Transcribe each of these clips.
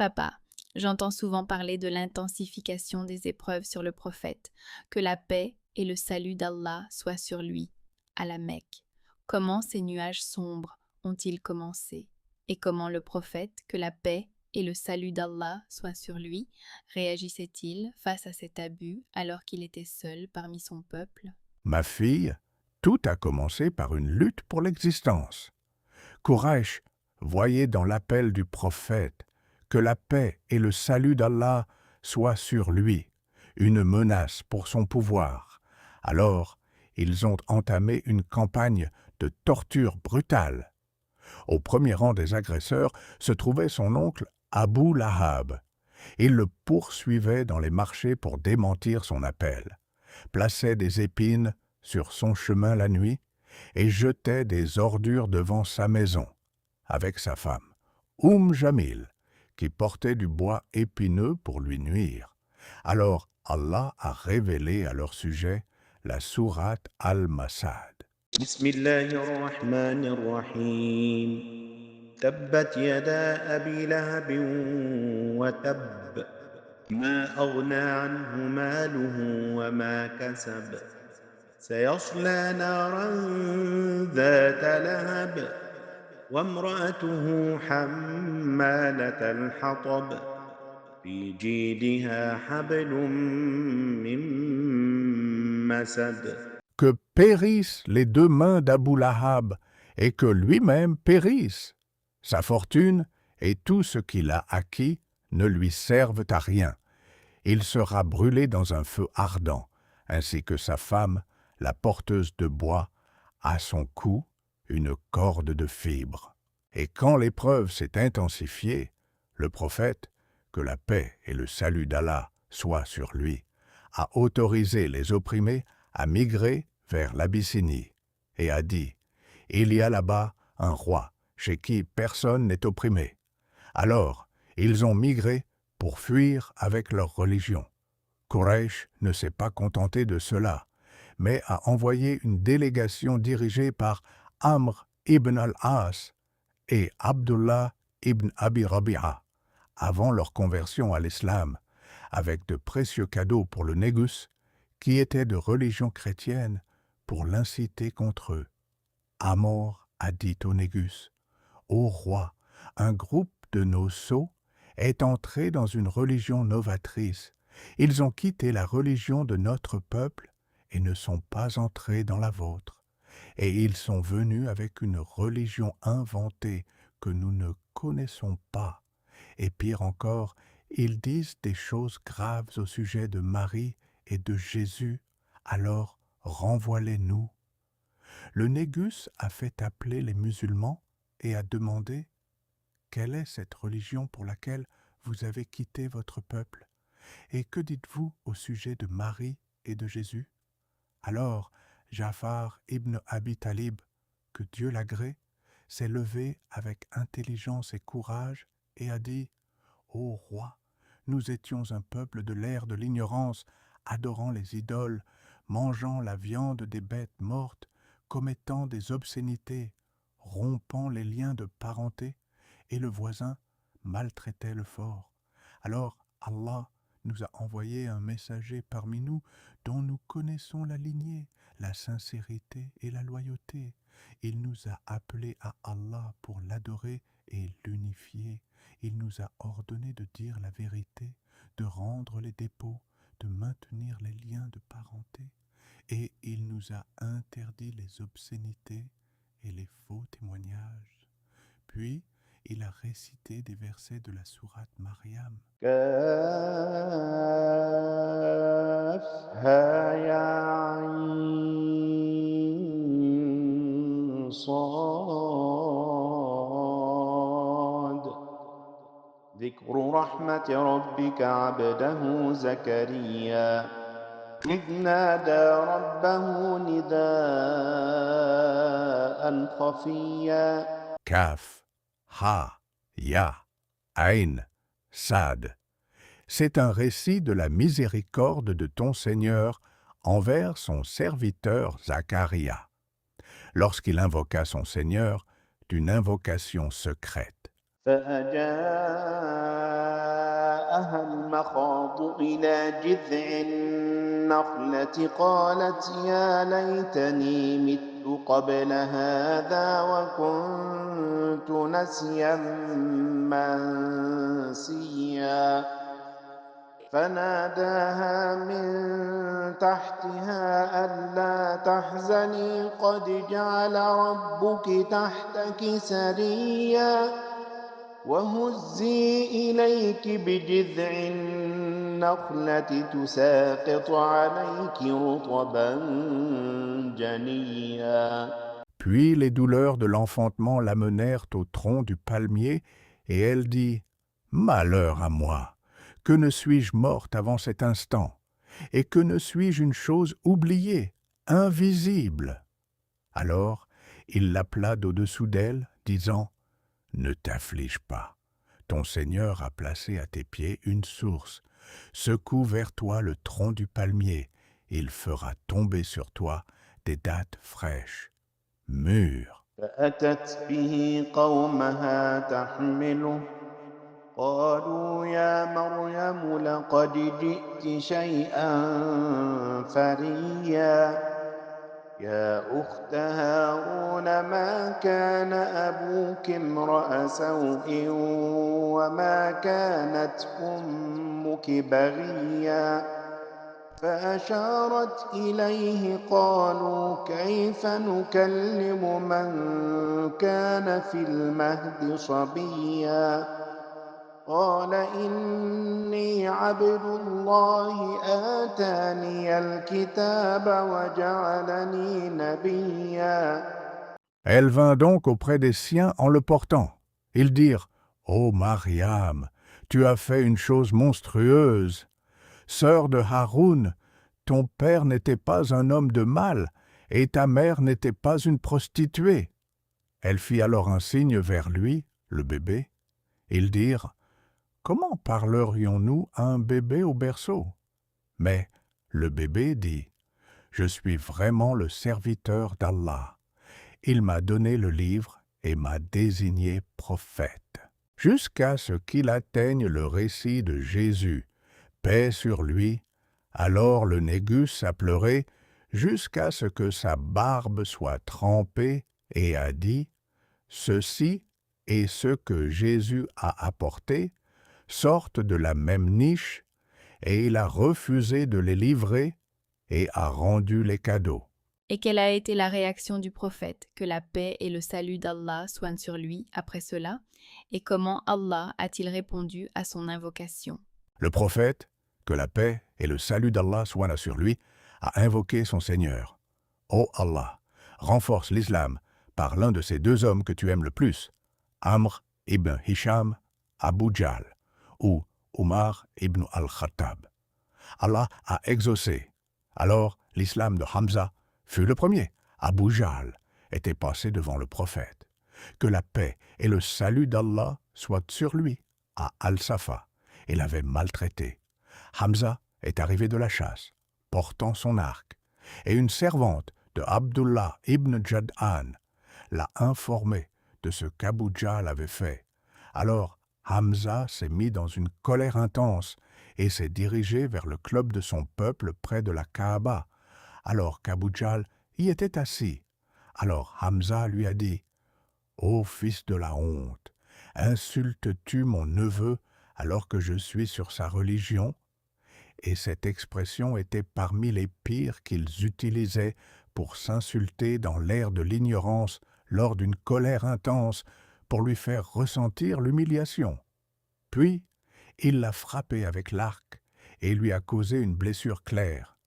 Papa, j'entends souvent parler de l'intensification des épreuves sur le prophète, que la paix et le salut d'Allah soient sur lui, à la Mecque. Comment ces nuages sombres ont-ils commencé? Et comment le prophète, que la paix et le salut d'Allah soient sur lui, réagissait-il face à cet abus alors qu'il était seul parmi son peuple? Ma fille, tout a commencé par une lutte pour l'existence. Quraysh voyait dans l'appel du prophète que la paix et le salut d'Allah soient sur lui, une menace pour son pouvoir. Alors, ils ont entamé une campagne de torture brutale. Au premier rang des agresseurs se trouvait son oncle Abu Lahab. Il le poursuivait dans les marchés pour démentir son appel, plaçait des épines sur son chemin la nuit et jetait des ordures devant sa maison, avec sa femme, Jamil, qui portait du bois épineux pour lui nuire. Alors Allah a révélé à leur sujet la sourate Al-Masad. بسم الله الرحمن الرحيم تبت يدا أبي لهب وتب ما أغنى عنه ماله وما كسب سيصلى نارا ذات لهب وامرأته حمالة الحطب في جيدها حبل من مسد. Que périssent les deux mains d'Abu Lahab et que lui-même périsse. Sa fortune et tout ce qu'il a acquis ne lui servent à rien. Il sera brûlé dans un feu ardent, ainsi que sa femme, la porteuse de bois, à son cou une corde de fibres. Et quand l'épreuve s'est intensifiée, le prophète, que la paix et le salut d'Allah soient sur lui, a autorisé les opprimés à migrer vers l'Abyssinie et a dit « Il y a là-bas un roi chez qui personne n'est opprimé. » Alors, ils ont migré pour fuir avec leur religion. Quraysh ne s'est pas contenté de cela, mais a envoyé une délégation dirigée par Amr ibn al-As et Abdullah ibn Abi Rabi'a, avant leur conversion à l'islam, avec de précieux cadeaux pour le Négus, qui était de religion chrétienne, pour l'inciter contre eux. Amor a dit au Négus, « Ô roi, un groupe de nos sots est entré dans une religion novatrice. Ils ont quitté la religion de notre peuple et ne sont pas entrés dans la vôtre. Et ils sont venus avec une religion inventée que nous ne connaissons pas. Et pire encore, ils disent des choses graves au sujet de Marie et de Jésus, alors renvoie-les-nous. » Le Négus a fait appeler les musulmans et a demandé « Quelle est cette religion pour laquelle vous avez quitté votre peuple? Et que dites-vous au sujet de Marie et de Jésus ?» Alors Ja'far ibn Abi Talib, que Dieu l'agrée, s'est levé avec intelligence et courage et a dit « Ô roi, nous étions un peuple de l'ère de l'ignorance, adorant les idoles, mangeant la viande des bêtes mortes, commettant des obscénités, rompant les liens de parenté, et le voisin maltraitait le fort. Alors Allah nous a envoyé un messager parmi nous dont nous connaissons la lignée, la sincérité et la loyauté. Il nous a appelés à Allah pour l'adorer et l'unifier. Il nous a ordonné de dire la vérité, de rendre les dépôts, de maintenir les liens de parenté. Et il nous a interdit les obscénités et les faux témoignages. Puis, il a récité des versets de la sourate Mariam. كافها يا عين صاد ذكر رحمة ربك عبده زكريا إذ نادى ربه نداء خفيا. Kaf, Ha, Ya, Ain, Sad. C'est un récit de la miséricorde de ton Seigneur envers son serviteur Zacharia, lorsqu'il invoqua son Seigneur d'une invocation secrète. فأجاءها المخاض إلى جذع النخلة قالت يا ليتني مت قبل هذا وكنت نسيا منسيا فناداها من تحتها ألا تحزني قد جعل ربك تحتك سريا وهزي إليك بجذع النخلة تساقط عليك رطبا جنيا. Puis les douleurs de l'enfantement l'amenèrent au tronc du palmier, et elle dit « Malheur à moi! Que ne suis-je morte avant cet instant? Et que ne suis-je une chose oubliée, invisible ?» Alors il l'appela d'au-dessous d'elle, disant « Ne t'afflige pas, ton Seigneur a placé à tes pieds une source. Secoue vers toi le tronc du palmier, il fera tomber sur toi des dattes fraîches, mûres. » فأتت به قومها تحمله قالوا يا مريم لقد جئت شيئا فريا يا أخت هارون ما كان أبوك امرأ سوء وما كانت أمك بغيا فأشارت إليه قالوا كيف نكلم من كان في المهد صبيا قال إني عبد الله آتاني الكتاب وجعلني نبيا. Elle vint donc auprès des siens en le portant. Ils dirent « Ô Mariam, tu as fait une chose monstrueuse. Sœur de Haroun, ton père n'était pas un homme de mal, et ta mère n'était pas une prostituée. » Elle fit alors un signe vers lui, le bébé. Ils dirent « Comment parlerions-nous à un bébé au berceau ?» Mais le bébé dit « Je suis vraiment le serviteur d'Allah. Il m'a donné le livre et m'a désigné prophète. » Jusqu'à ce qu'il atteigne le récit de Jésus, paix sur lui, alors le Négus a pleuré jusqu'à ce que sa barbe soit trempée et a dit « Ceci et ce que Jésus a apporté sortent de la même niche, et il a refusé de les livrer et a rendu les cadeaux. » Et quelle a été la réaction du prophète, que la paix et le salut d'Allah soient sur lui après cela, et comment Allah a-t-il répondu à son invocation? Le prophète, que la paix et le salut d'Allah soient sur lui, a invoqué son Seigneur. Ô Allah, renforce l'islam par l'un de ces deux hommes que tu aimes le plus, Amr ibn Hisham Abu Jahl ou Omar ibn al-Khattab. Allah a exaucé. Alors l'islam de Hamza fut le premier. Abu Jahl était passé devant le prophète. Que la paix et le salut d'Allah soient sur lui, à Al-Safa, et l'avait maltraité. Hamza est arrivé de la chasse, portant son arc, et une servante de Abdullah ibn Jad'an l'a informé de ce qu'Abu Jahl avait fait. Alors Hamza s'est mis dans une colère intense et s'est dirigé vers le club de son peuple près de la Kaaba, alors qu'Abu Jahl y était assis. Alors Hamza lui a dit « Ô fils de la honte, insultes-tu mon neveu alors que je suis sur sa religion ?» Et cette expression était parmi les pires qu'ils utilisaient pour s'insulter dans l'air de l'ignorance lors d'une colère intense pour lui faire ressentir l'humiliation. Puis, il l'a frappé avec l'arc et lui a causé une blessure claire.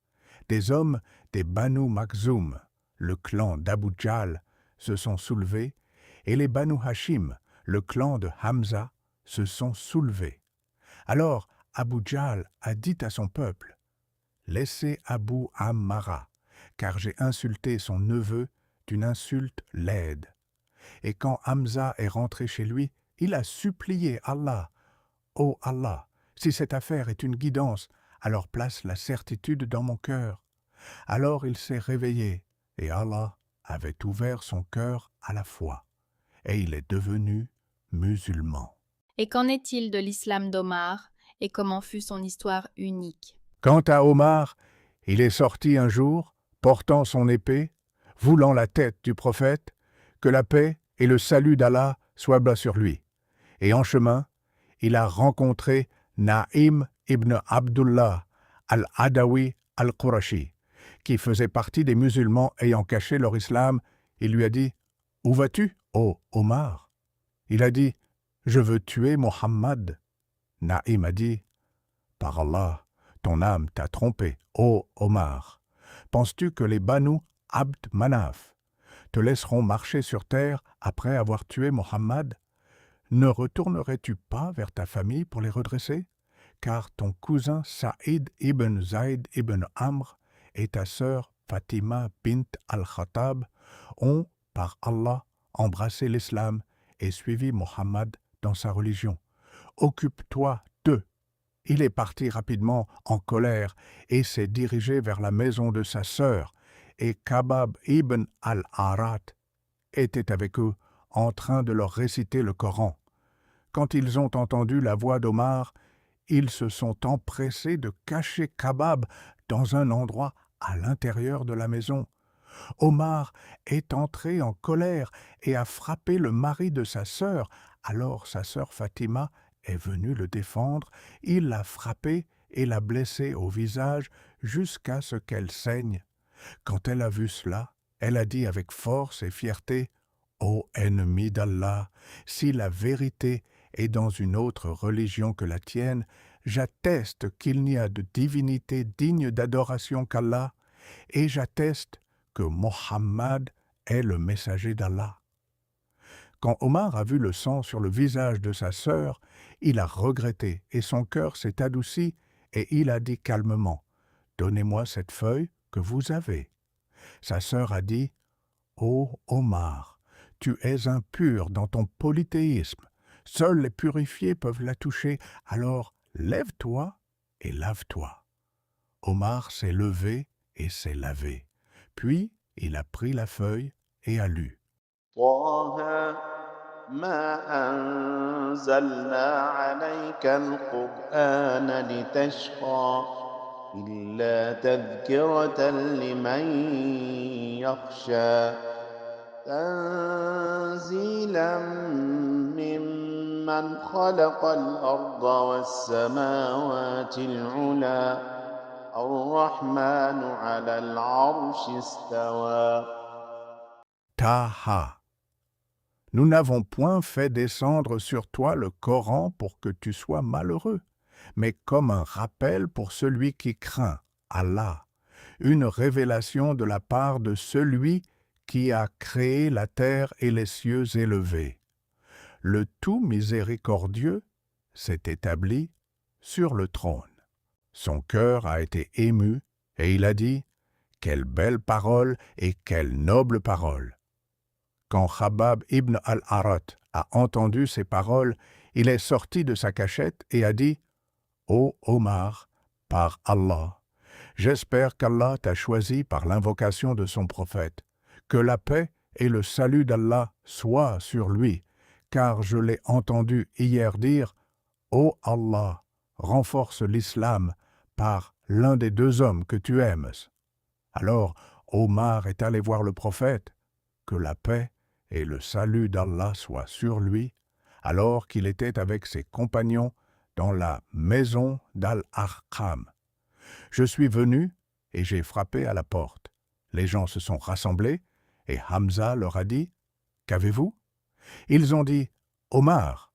Des hommes des Banu Makhzoum, le clan d'Abu Jahl, se sont soulevés, et les Banu Hashim, le clan de Hamza, se sont soulevés. Alors Abu Jahl a dit à son peuple « Laissez Abu Ammara, car j'ai insulté son neveu d'une insulte laide. » Et quand Hamza est rentré chez lui, il a supplié Allah « Ô Allah, si cette affaire est une guidance, alors place la certitude dans mon cœur. » Alors il s'est réveillé, et Allah avait ouvert son cœur à la foi, et il est devenu musulman. Et qu'en est-il de l'islam d'Omar et comment fut son histoire unique? Quant à Omar, il est sorti un jour, portant son épée, voulant la tête du prophète, que la paix et le salut d'Allah soient bas sur lui. Et en chemin, il a rencontré Naïm ibn Abdullah al-Adawi al-Qurashi, qui faisait partie des musulmans ayant caché leur islam. Il lui a dit « Où vas-tu, ô Omar ?» Il a dit « Je veux tuer Mohammed. » Naïm a dit « Par Allah, ton âme t'a trompé, ô Omar. Penses-tu que les Banu Abd Manaf te laisseront marcher sur terre après avoir tué Mohammed? Ne retournerais-tu pas vers ta famille pour les redresser? Car ton cousin Saïd ibn Zayd ibn Amr et ta sœur Fatima bint al-Khattab ont, par Allah, embrassé l'islam et suivi Mohammed dans sa religion. Occupe-toi d'eux. » Il est parti rapidement en colère et s'est dirigé vers la maison de sa sœur, et Kabab ibn al-Arat était avec eux en train de leur réciter le Coran. Quand ils ont entendu la voix d'Omar, ils se sont empressés de cacher Kabab dans un endroit à l'intérieur de la maison. Omar est entré en colère et a frappé le mari de sa sœur. Alors sa sœur Fatima est venue le défendre. Il l'a frappée et l'a blessée au visage jusqu'à ce qu'elle saigne. Quand elle a vu cela, elle a dit avec force et fierté « Ô ennemi d'Allah, si la vérité est dans une autre religion que la tienne, j'atteste qu'il n'y a de divinité digne d'adoration qu'Allah, et j'atteste que Mohammed est le messager d'Allah. » Quand Omar a vu le sang sur le visage de sa sœur, il a regretté et son cœur s'est adouci et il a dit calmement « Donnez-moi cette feuille que vous avez. » Sa sœur a dit « Ô Omar, tu es impur dans ton polythéisme. Seuls les purifiés peuvent la toucher, alors lève-toi et lave-toi. » Omar s'est levé et s'est lavé. Puis il a pris la feuille et a lu. طه ما أنزلنا عليك القرآن لتشقى إلا تذكرة لمن يخشى تنزيلا ممن خلق الأرض والسماوات العلى الرحمن على العرش استوى. Taha. Nous n'avons point fait descendre sur toi le Coran pour que tu sois malheureux, mais comme un rappel pour celui qui craint, Allah, une révélation de la part de celui qui a créé la terre et les cieux élevés. Le tout miséricordieux s'est établi sur le trône. Son cœur a été ému et il a dit « Quelle belle parole et quelle noble parole !» Quand Khabab ibn al-Arat a entendu ces paroles, il est sorti de sa cachette et a dit « Ô Omar, par Allah, j'espère qu'Allah t'a choisi par l'invocation de son prophète, que la paix et le salut d'Allah soient sur lui, car je l'ai entendu hier dire « Ô Allah, renforce l'islam par l'un des deux hommes que tu aimes. » Alors Omar est allé voir le prophète, que la paix et le salut d'Allah soient sur lui, alors qu'il était avec ses compagnons dans la maison d'Al-Arqam. Je suis venu et j'ai frappé à la porte. Les gens se sont rassemblés et Hamza leur a dit « Qu'avez-vous » Ils ont dit « Omar ».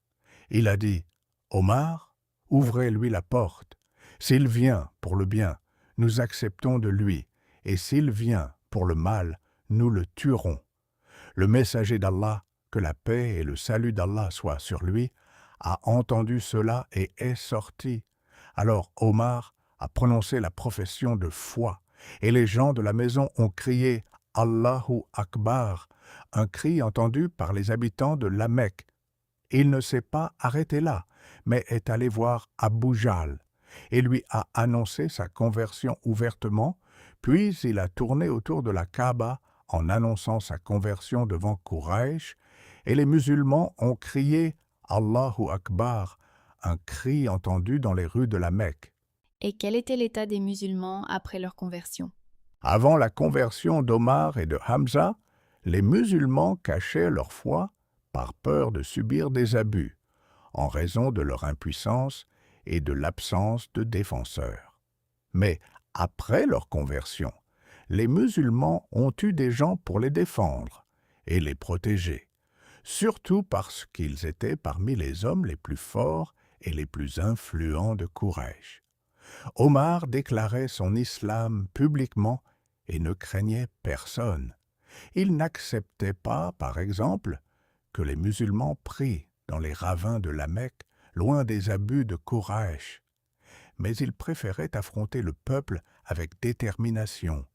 Il a dit « Omar, ouvrez-lui la porte. S'il vient pour le bien, nous acceptons de lui, et s'il vient pour le mal, nous le tuerons. » Le messager d'Allah, que la paix et le salut d'Allah soient sur lui, a entendu cela et est sorti. Alors Omar a prononcé la profession de foi, et les gens de la maison ont crié « Allahu Akbar », un cri entendu par les habitants de la Mecque. Il ne s'est pas arrêté là, mais est allé voir Abu Jahl, et lui a annoncé sa conversion ouvertement, puis il a tourné autour de la Kaaba en annonçant sa conversion devant Quraysh, et les musulmans ont crié « Allahu Akbar, un cri entendu dans les rues de la Mecque. Et quel était l'état des musulmans après leur conversion? Avant la conversion d'Omar et de Hamza, les musulmans cachaient leur foi par peur de subir des abus, en raison de leur impuissance et de l'absence de défenseurs. Mais après leur conversion, les musulmans ont eu des gens pour les défendre et les protéger, surtout parce qu'ils étaient parmi les hommes les plus forts et les plus influents de Quraysh. Omar déclarait son islam publiquement et ne craignait personne. Il n'acceptait pas, par exemple, que les musulmans prient dans les ravins de la Mecque, loin des abus de Quraysh. Mais il préférait affronter le peuple avec détermination.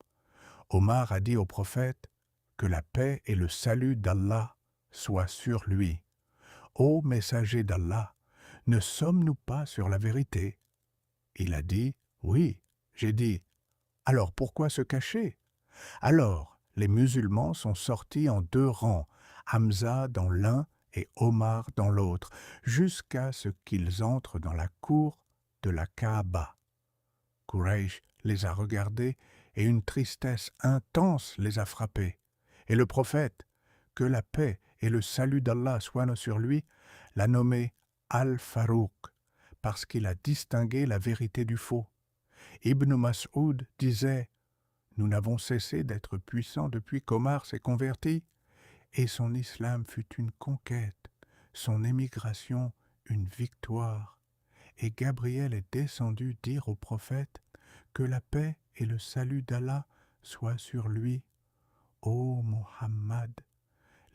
Omar a dit au prophète que la paix et le salut d'Allah soient sur lui. Ô messager d'Allah, ne sommes-nous pas sur la vérité? Il a dit, oui. J'ai dit, alors pourquoi se cacher? Alors les musulmans sont sortis en deux rangs, Hamza dans l'un et Omar dans l'autre, jusqu'à ce qu'ils entrent dans la cour de la Kaaba. Quraysh les a regardés et une tristesse intense les a frappés. Et le prophète, que la paix et le salut d'Allah soient sur lui, l'a nommé Al-Farouq, parce qu'il a distingué la vérité du faux. Ibn Mas'ud disait « Nous n'avons cessé d'être puissants depuis qu'Omar s'est converti, et son islam fut une conquête, son émigration une victoire. Et Gabriel est descendu dire au prophète que la paix et le salut d'Allah soient sur lui. Ô Muhammad,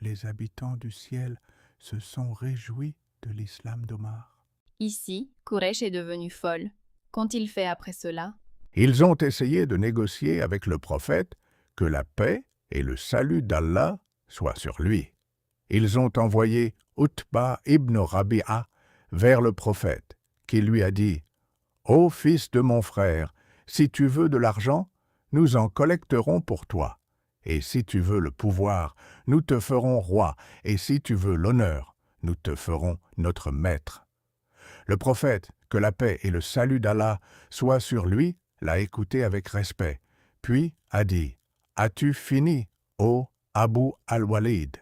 les habitants du ciel se sont réjouis de l'islam d'Omar. » Ici, Quraysh est devenue folle. Qu'ont-ils fait après cela? Ils ont essayé de négocier avec le prophète que la paix et le salut d'Allah soient sur lui. Ils ont envoyé Utba ibn Rabi'a vers le prophète, qui lui a dit « Ô fils de mon frère, si tu veux de l'argent, nous en collecterons pour toi. Et si tu veux le pouvoir, nous te ferons roi. Et si tu veux l'honneur, nous te ferons notre maître. » Le prophète, que la paix et le salut d'Allah soient sur lui, l'a écouté avec respect, puis a dit « As-tu fini, ô Abu al-Walid »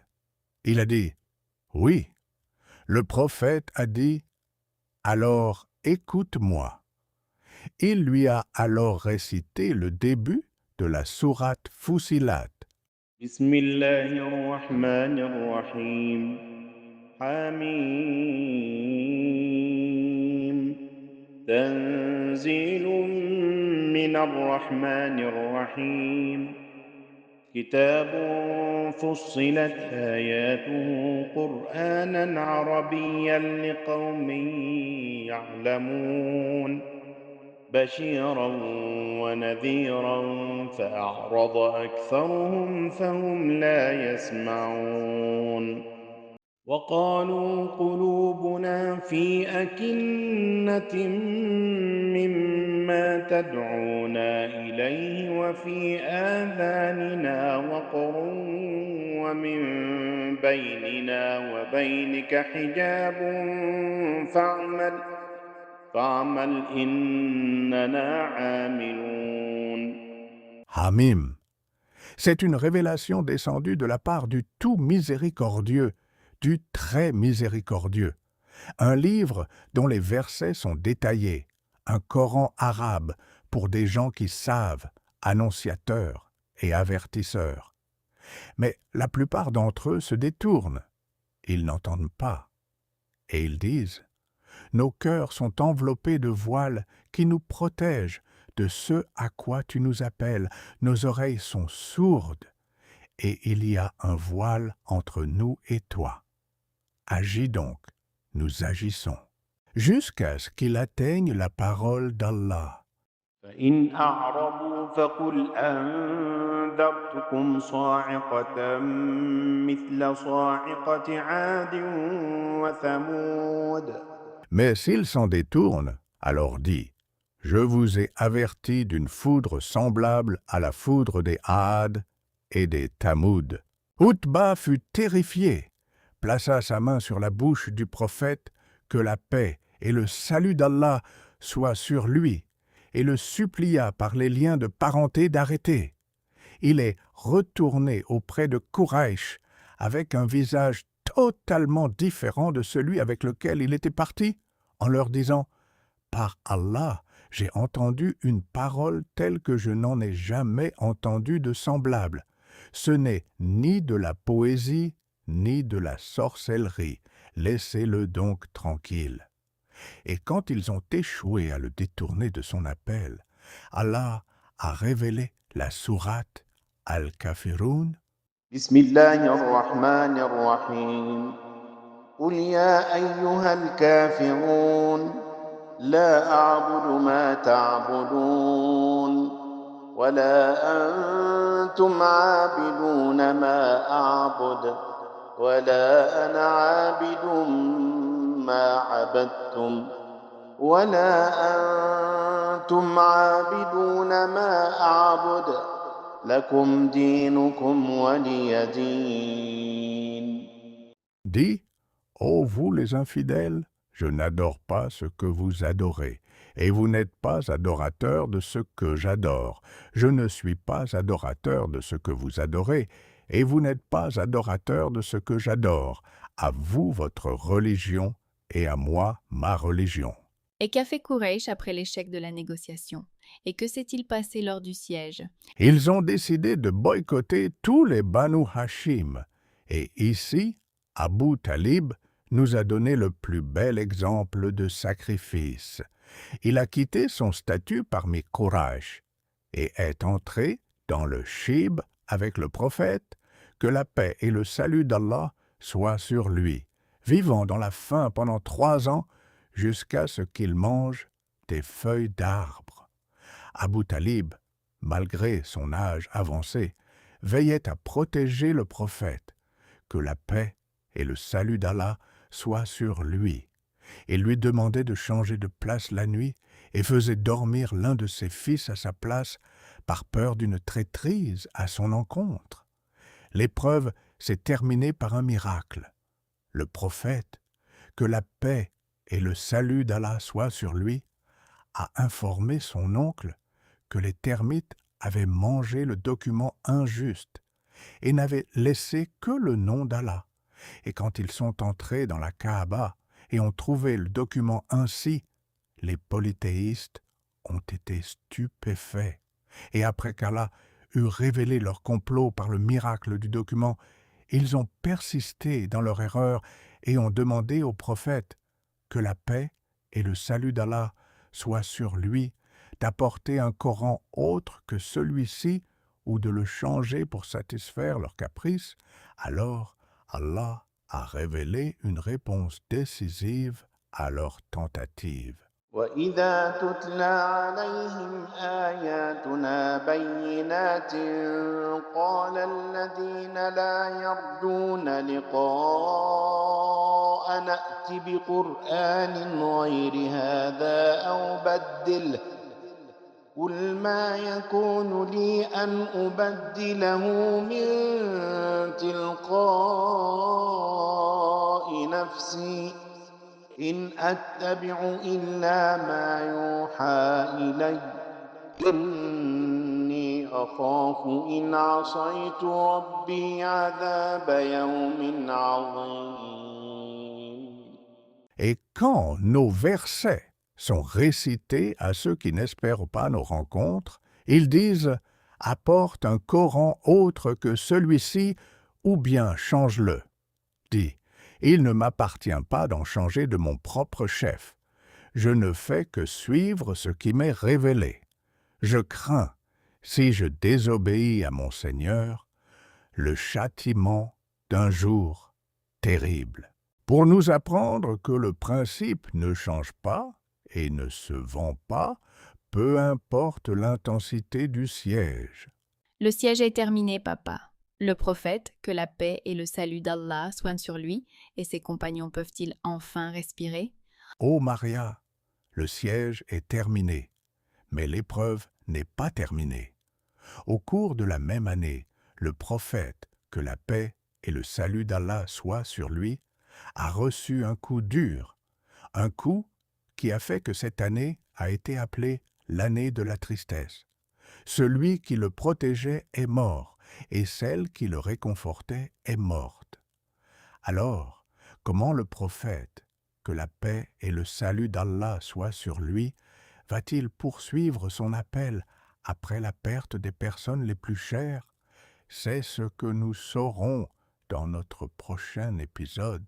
Il a dit « Oui ». Le prophète a dit « Alors écoute-moi ». Il lui a alors récité le début de la sourate Fussilat. Bismillahirrahmanirrahim. Hamim. Tanzilun minar rahmanir rahim. كتاب فصلت آياته قرآنا عربيا لقوم يعلمون بشيرا ونذيرا فأعرض أكثرهم فهم لا يسمعون وقالوا قلوبنا في أكنة مما تدعونا إليه وفي آذاننا وقر ومن بيننا وبينك حجاب فاعمل إننا عاملون. Hamim. C'est une révélation descendue de la part du tout miséricordieux, du très miséricordieux. Un livre dont les versets sont détaillés, un Coran arabe pour des gens qui savent, annonciateurs et avertisseurs. Mais la plupart d'entre eux se détournent. Ils n'entendent pas. Et ils disent « Nos cœurs sont enveloppés de voiles qui nous protègent de ce à quoi tu nous appelles. Nos oreilles sont sourdes. Et il y a un voile entre nous et toi. Agis donc, nous agissons, jusqu'à ce qu'il atteigne la parole d'Allah. فإن أعرضوا فقل أنذرتكم صاعقة مثل صاعقة عاد وثمود. Mais s'ils s'en détournent, alors dis, je vous ai averti d'une foudre semblable à la foudre des Had et des Tamoud. Utba fut terrifié, plaça sa main sur la bouche du prophète, que la paix et le salut d'Allah soient sur lui, et le supplia par les liens de parenté d'arrêter. Il est retourné auprès de Quraysh avec un visage totalement différent de celui avec lequel il était parti, en leur disant « Par Allah, j'ai entendu une parole telle que je n'en ai jamais entendu de semblable. Ce n'est ni de la poésie, ni de la sorcellerie. Laissez-le donc tranquille. » Et quand ils ont échoué à le détourner de son appel, Allah a révélé la sourate Al-Kafirun. بسم الله الرحمن الرحيم قل يا أيها الكافرون لا أعبد ما تعبدون ولا أنتم عابدون ما أعبد ولا أنا عابد ما عبدتم ولا أنتم عابدون ما أعبد لكم دينكم ولي دين. Dis, ô vous les infidèles, je n'adore pas ce que vous adorez, et vous n'êtes pas adorateurs de ce que j'adore. Je ne suis pas adorateur de ce que vous adorez, et vous n'êtes pas adorateurs de ce que j'adore. À vous votre religion, et à moi ma religion. Et qu'a fait Quraysh après l'échec de la négociation? Et que s'est-il passé lors du siège? Ils ont décidé de boycotter tous les Banu Hashim, et ici, Abu Talib nous a donné le plus bel exemple de sacrifice. Il a quitté son statut parmi Quraysh et est entré dans le Shib avec le prophète, que la paix et le salut d'Allah soient sur lui, vivant dans la faim pendant 3 ans jusqu'à ce qu'il mange des feuilles d'arbres. Abu Talib, malgré son âge avancé, veillait à protéger le prophète, que la paix et le salut d'Allah soient sur lui. Il lui demandait de changer de place la nuit et faisait dormir l'un de ses fils à sa place par peur d'une traîtrise à son encontre. L'épreuve s'est terminée par un miracle. Le prophète, que la paix et le salut d'Allah soient sur lui, a informé son oncle que les termites avaient mangé le document injuste et n'avaient laissé que le nom d'Allah. Et quand ils sont entrés dans la Kaaba et ont trouvé le document ainsi, les polythéistes ont été stupéfaits. Et après qu'Allah eut révélé leur complot par le miracle du document, ils ont persisté dans leur erreur et ont demandé au prophète que la paix et le salut d'Allah soient sur lui, d'apporter un Coran autre que celui-ci ou de le changer pour satisfaire leurs caprices. Alors Allah a révélé une réponse décisive à leur tentative. وإذا تتلى عليهم آياتنا بينات قال الذين لا يرجون لقاءنا ائت بقرآن غير هذا أو بدله قل ما يكون لي أن أبدله من تلقاء نفسي إن أتبع إلا ما يوحى إلي إني أخاف إن عصيت ربي عذاب يوم عظيم. Et quand nos versets sont récités à ceux qui n'espèrent pas nos rencontres, ils disent « Apporte un Coran autre que celui-ci ou bien change-le ». Dis « Il ne m'appartient pas d'en changer de mon propre chef. Je ne fais que suivre ce qui m'est révélé. Je crains, si je désobéis à mon Seigneur, le châtiment d'un jour terrible. » Pour nous apprendre que le principe ne change pas et ne se vend pas, peu importe l'intensité du siège. Le siège est terminé, papa. Le prophète, que la paix et le salut d'Allah soient sur lui, et ses compagnons peuvent-ils enfin respirer? Ô Maria, le siège est terminé, mais l'épreuve n'est pas terminée. Au cours de la même année, le prophète, que la paix et le salut d'Allah soit sur lui, a reçu un coup dur, un coup qui a fait que cette année a été appelée l'année de la tristesse. Celui qui le protégeait est mort, et celle qui le réconfortait est morte. Alors, comment le prophète, que la paix et le salut d'Allah soient sur lui, va-t-il poursuivre son appel après la perte des personnes les plus chères? C'est ce que nous saurons dans notre prochain épisode.